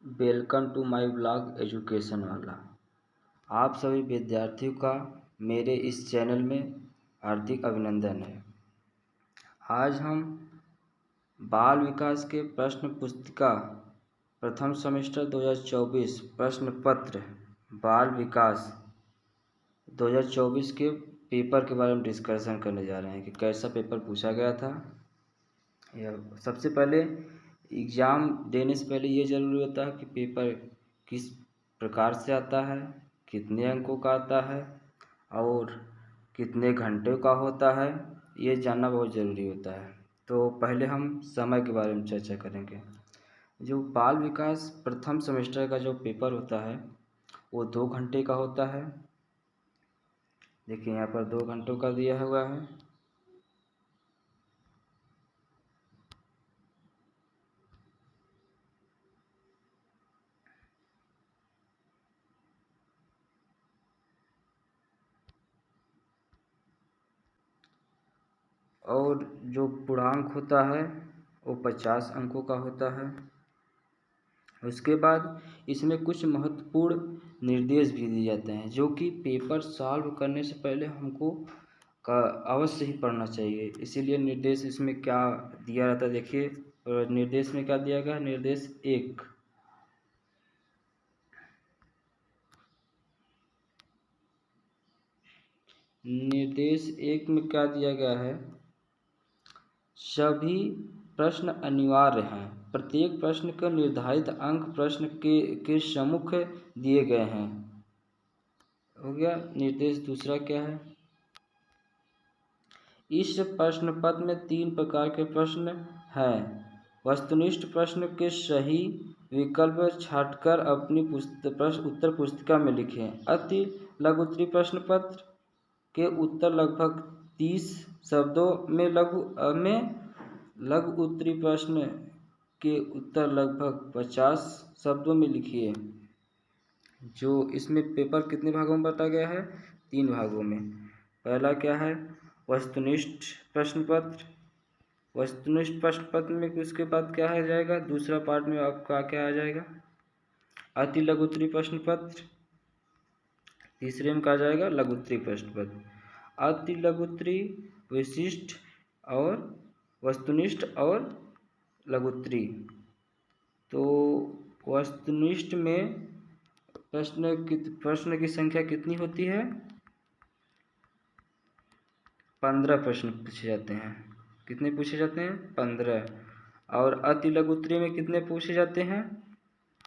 Welcome to my blog education वाला। आप सभी विद्यार्थियों का मेरे इस चैनल में हार्दिक अभिनंदन है। आज हम बाल विकास के प्रश्न पुस्तिका प्रथम सेमेस्टर 2024 प्रश्न पत्र बाल विकास 2024 के पेपर के बारे में डिस्कशन करने जा रहे हैं कि कैसा पेपर पूछा गया था। सबसे पहले एग्ज़ाम देने से पहले ये ज़रूरी होता है कि पेपर किस प्रकार से आता है, कितने अंकों का आता है और कितने घंटे का होता है, ये जानना बहुत ज़रूरी होता है। तो पहले हम समय के बारे में चर्चा करेंगे। जो बाल विकास प्रथम सेमेस्टर का जो पेपर होता है वो 2 घंटे का होता है। देखिए यहाँ पर 2 घंटों का दिया हुआ है। और जो पूर्णांक होता है वो 50 अंकों का होता है। उसके बाद इसमें कुछ महत्वपूर्ण निर्देश भी दिए जाते हैं जो कि पेपर सॉल्व करने से पहले हमको अवश्य ही पढ़ना चाहिए। इसीलिए निर्देश इसमें क्या दिया रहता है देखिए। निर्देश में क्या दिया गया है? निर्देश एक में क्या दिया गया है? सभी प्रश्न अनिवार्य हैं। प्रत्येक प्रश्न का निर्धारित अंक प्रश्न के सम्मुख दिए गए हैं। हो गया। निर्देश दूसरा क्या है? इस प्रश्न पत्र में 3 प्रकार के प्रश्न हैं। वस्तुनिष्ठ प्रश्न के सही विकल्प छांटकर अपनी उत्तर पुस्तिका में लिखें। अति लघुत्तरीय प्रश्न पत्र के उत्तर लगभग 30 शब्दों में लघु उत्तरीय प्रश्न के उत्तर लगभग 50 शब्दों में लिखिए। जो इसमें पेपर कितने भागों में बांटा गया है? 3 भागों में। पहला क्या है? वस्तुनिष्ठ प्रश्न पत्र। वस्तुनिष्ठ प्रश्न पत्र में उसके बाद क्या आ जाएगा? दूसरा पार्ट में आपका क्या आ जाएगा? अति लघु उत्तरीय प्रश्न पत्र। तीसरे में क्या जाएगा? लघु उत्तरीय प्रश्न पत्र। अति लघु उत्तरीय, विशिष्ट और वस्तुनिष्ठ और लघु उत्तरीय। तो वस्तुनिष्ठ में प्रश्न की संख्या कितनी होती है? 15 प्रश्न पूछे जाते हैं। कितने पूछे जाते हैं? 15। और अति लघु उत्तरीय में कितने पूछे जाते हैं?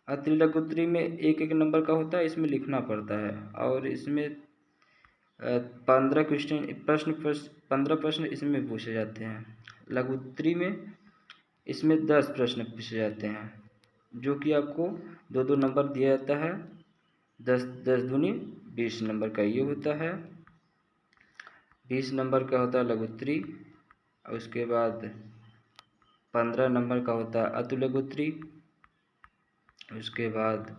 अति लघु उत्तरीय में एक नंबर का होता है, इसमें लिखना पड़ता है। और इसमें 15 प्रश्न इसमें पूछे जाते हैं। लघु उत्तरीय में इसमें 10 प्रश्न पूछे जाते हैं जो कि आपको 2-2 नंबर दिया जाता है। 10 दूनी 20 नंबर का ये होता है। 20 नंबर का होता है लघु उत्तरीय। और उसके बाद 15 नंबर का होता है अति लघु उत्तरीय। उसके बाद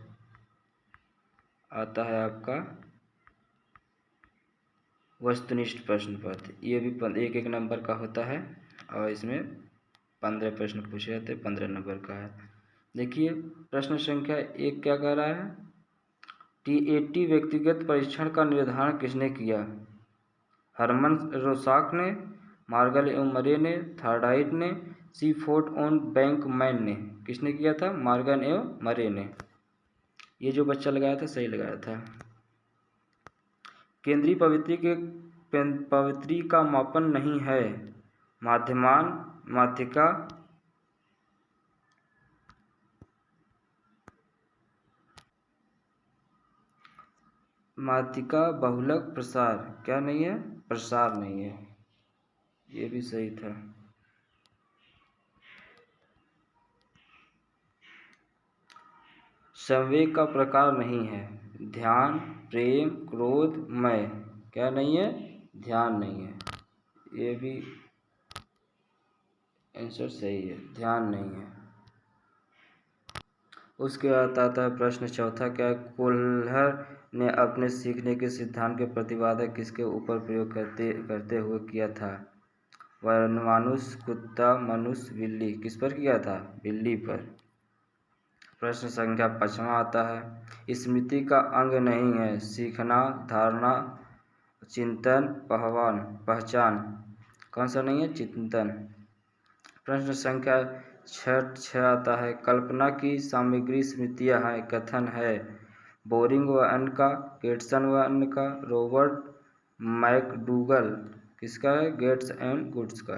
आता है आपका वस्तुनिष्ठ प्रश्न पत्र। ये भी एक नंबर का होता है और इसमें 15 प्रश्न पूछे जाते हैं, 15 नंबर का है। देखिए प्रश्न संख्या 1 क्या कह रहा है? TAT व्यक्तिगत परीक्षण का निर्धारण किसने किया? हरमन रोसाक ने, मार्गल एवं मरे ने, थार्डाइट ने, सीफोर्ड ऑन बैंकमैन ने। किसने किया था? मार्गन एवं मरे ने। ये जो बच्चा लगाया था सही लगाया था। केंद्रीय प्रवृत्ति का मापन नहीं है। माध्यमान, माध्यिका, माध्यिका, बहुलक, प्रसार। क्या नहीं है? प्रसार नहीं है। ये भी सही था। संवेग का प्रकार नहीं है। ध्यान, प्रेम, क्रोध, मय। क्या नहीं है? ध्यान नहीं है। ये भी आंसर सही है, ध्यान नहीं है। उसके बाद आता है प्रश्न चौथा क्या? कोल्हर ने अपने सीखने के सिद्धांत के प्रतिपादन किसके ऊपर प्रयोग करते हुए किया था? मानुष, कुत्ता, मनुष्य, बिल्ली। किस पर किया था? बिल्ली पर। प्रश्न संख्या 5वां आता है, स्मृति का अंग नहीं है सीखना, धारणा, चिंतन, पहचान। कौन सा नहीं है? चिंतन। प्रश्न संख्या 6 आता है, कल्पना की सामग्री स्मृतियाँ हैं, कथन है। बोरिंग व अन्य का, गेट्सन व अन्य का, रॉबर्ट मैकडूगल किसका है? गेट्स एंड गुड्स का।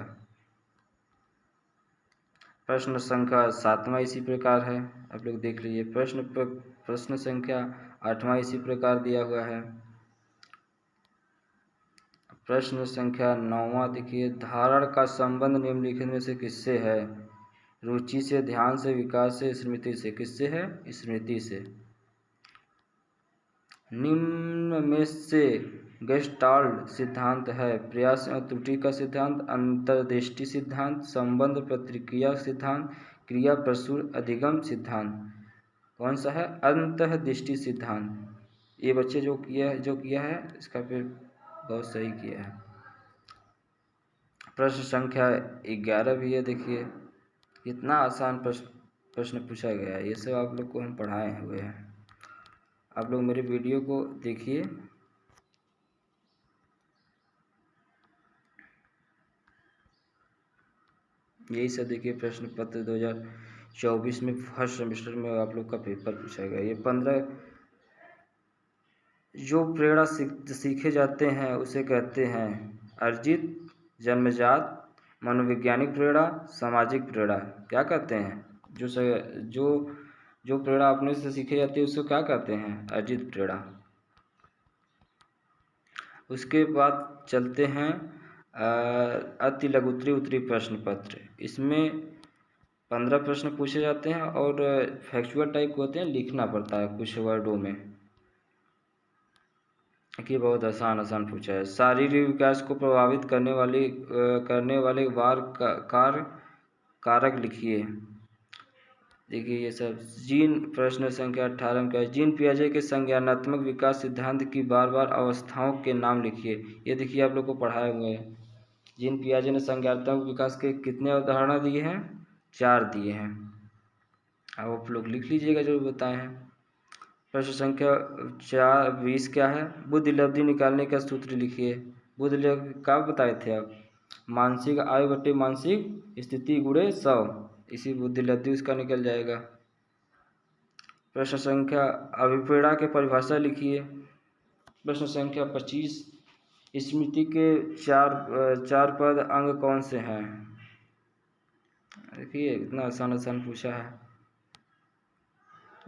प्रश्न संख्या 7वां इसी प्रकार है, आप लोग देख लीजिए। प्रश्न संख्या 8वां इसी प्रकार दिया हुआ है। प्रश्न संख्या 9वां देखिए, धारण का संबंध निम्नलिखित में से किससे है? रुचि से, ध्यान से, विकास से, स्मृति से। किससे है? स्मृति से। निम्न में से गेस्टाल्ट सिद्धांत है, प्रयास और त्रुटि का सिद्धांत, अंतर्दृष्टि सिद्धांत, संबंध प्रतिक्रिया सिद्धांत, क्रिया प्रसूर अधिगम सिद्धांत। कौन सा है? अंतर्दृष्टि सिद्धांत। ये बच्चे जो किया है इसका फिर बहुत सही किया है। प्रश्न संख्या 11 भी है, देखिए कितना आसान प्रश्न पूछा गया है। ये सब आप लोग को हम पढ़ाए हुए हैं, आप लोग मेरे वीडियो को देखिए। यही सब देखिए प्रश्न पत्र 2024 में फर्स्ट सेमेस्टर में आप लोग का पेपर पूछा गया। ये 15 जो प्रेरणा सीखे जाते हैं उसे कहते हैं अर्जित, जन्मजात, मनोवैज्ञानिक प्रेरणा, सामाजिक प्रेरणा। क्या कहते हैं? जो प्रेरणा अपने से सीखी जाती है उसको क्या कहते हैं? अर्जित प्रेरणा। उसके बाद चलते हैं अति लघुत्तरी उत्तरी प्रश्न पत्र। इसमें 15 प्रश्न पूछे जाते हैं और फैक्चुअल टाइप होते हैं, लिखना पड़ता है कुछ वर्डों में। कि बहुत आसान पूछा है। शारीरिक विकास को प्रभावित करने वाले कारक लिखिए। देखिए ये सब जीन। प्रश्न संख्या 18 का जीन पियाजे के संज्ञानात्मक विकास सिद्धांत की बार अवस्थाओं के नाम लिखिए। ये देखिए आप लोग को पढ़ाए हुए हैं। जीन पियाजे ने संज्ञानात्मक विकास के कितने अवधारणा दिए हैं? 4 दिए हैं। अब आप लोग लिख लीजिएगा जो बताए हैं। प्रश्न संख्या 20 क्या है? बुद्धि लब्धि निकालने का सूत्र लिखिए। बुद्धि लब्धि कब बताए थे आप? मानसिक आयु बटे मानसिक स्थिति गुणे 100। इसी बुद्धि लब्धि उसका निकल जाएगा। प्रश्न संख्या अभिप्रेरणा के परिभाषा लिखिए। प्रश्न संख्या 25 स्मृति के चार पद अंग कौन से हैं? देखिए इतना आसान पूछा है।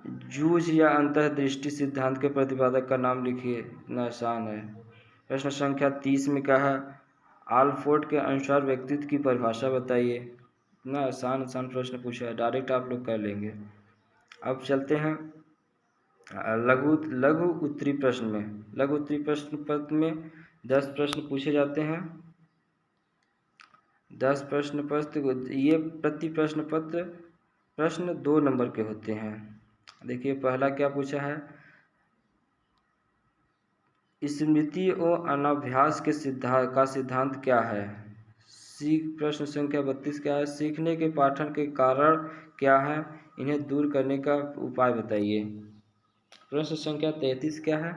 जूझ या अंतर्दृष्टि सिद्धांत के प्रतिपादक का नाम लिखिए। इतना आसान है। प्रश्न संख्या 30 में क्या है? आल्फोर्ड के अनुसार व्यक्तित्व की परिभाषा बताइए। इतना आसान प्रश्न पूछा है, डायरेक्ट आप लोग कर लेंगे। अब चलते हैं लघु उत्तरी प्रश्न में। लघु उत्तरी प्रश्न पत्र में 10 प्रश्न पूछे जाते हैं। 10 प्रश्न पत्र, ये प्रति प्रश्न पत्र प्रश्न 2 नंबर के होते हैं। देखिए पहला क्या पूछा है? स्मृति और अनाभ्यास के सिद्धांत क्या है? प्रश्न संख्या 32 क्या है? सीखने के पाठन के कारण क्या है? इन्हें दूर करने का उपाय बताइए। प्रश्न संख्या 33 क्या है?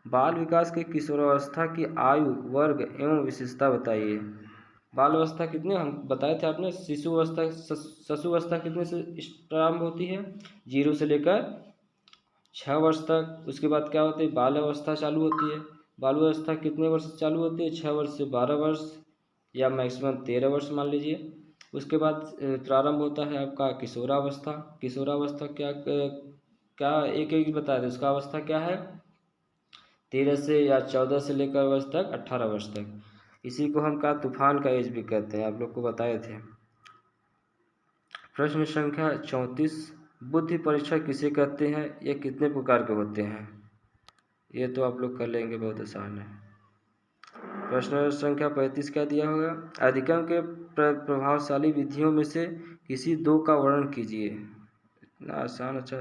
बाल विकास के किशोरावस्था की आयु वर्ग एवं विशेषता बताइए। बाल अवस्था कितने हम बताए थे आपने? शिशुअवस्था कितने से प्रारंभ होती है? 0 से लेकर 6 वर्ष तक। उसके बाद क्या होती है? बाल अवस्था चालू होती है। बाल अवस्था कितने वर्ष से चालू होती है? 6 वर्ष से 12 वर्ष या मैक्सिमम 13 वर्ष मान लीजिए। उसके बाद प्रारंभ होता है आपका किशोरावस्था। किशोरावस्था क्या एक बता दें उसका अवस्था क्या है? 13 से या 14 से लेकर वर्ष तक 18 वर्ष तक। इसी को हम तूफान का एज भी कहते हैं, आप लोग को बताए थे। प्रश्न संख्या 34 बुद्धि परीक्षा किसे कहते हैं? ये कितने प्रकार के होते हैं? ये तो आप लोग कर लेंगे, बहुत आसान है। प्रश्न संख्या 35 क्या दिया होगा? अधिगम के प्रभावशाली विधियों में से किसी 2 का वर्णन कीजिए। इतना आसान। अच्छा।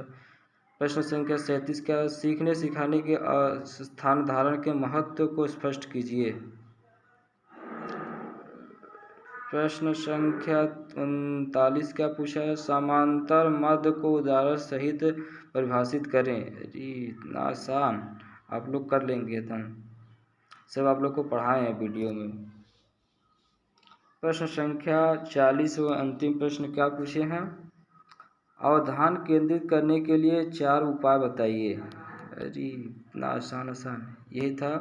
प्रश्न संख्या 37 क्या? सीखने सिखाने के स्थान धारण के महत्व को स्पष्ट कीजिए। प्रश्न संख्या 39 क्या पूछा है? समांतर मध्य को उदाहरण सहित परिभाषित करें। अरे इतना आसान, आप लोग कर लेंगे तो सब आप लोग को पढ़ाए हैं वीडियो में। प्रश्न संख्या 40 व अंतिम प्रश्न क्या पूछे हैं? अवधान केंद्रित करने के लिए 4 उपाय बताइए। अरे इतना आसान यही था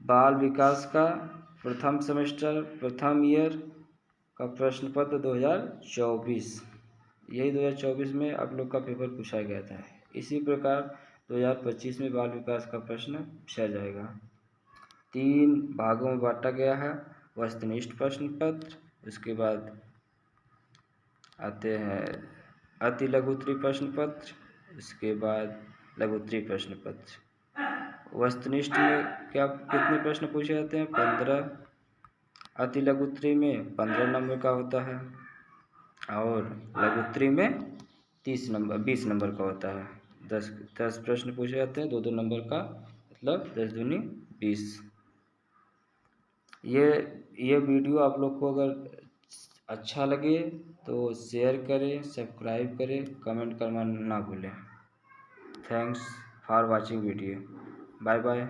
बाल विकास का प्रथम सेमेस्टर प्रथम ईयर का प्रश्न पत्र 2024। यही 2024 में आप लोग का पेपर पूछा गया था। इसी प्रकार 2025 में बाल विकास का प्रश्न पूछा जाएगा। 3 भागों में बांटा गया है। वस्तुनिष्ठ प्रश्न पत्र, उसके बाद आते हैं अति लघुत्तरीय प्रश्न पत्र, उसके बाद लघुत्तरीय प्रश्न पत्र। वस्तुनिष्ठ में कितने प्रश्न पूछे जाते हैं? 15। अति लघुत्तरीय में 15 नंबर का होता है और लघुत्तरीय में 20 नंबर का होता है। 10 प्रश्न पूछे जाते हैं 2-2 नंबर का, मतलब 10 दूनी 20। ये वीडियो आप लोग को अगर अच्छा लगे तो शेयर करें, सब्सक्राइब करें, कमेंट करना ना भूलें। Thanks for watching video. Bye bye.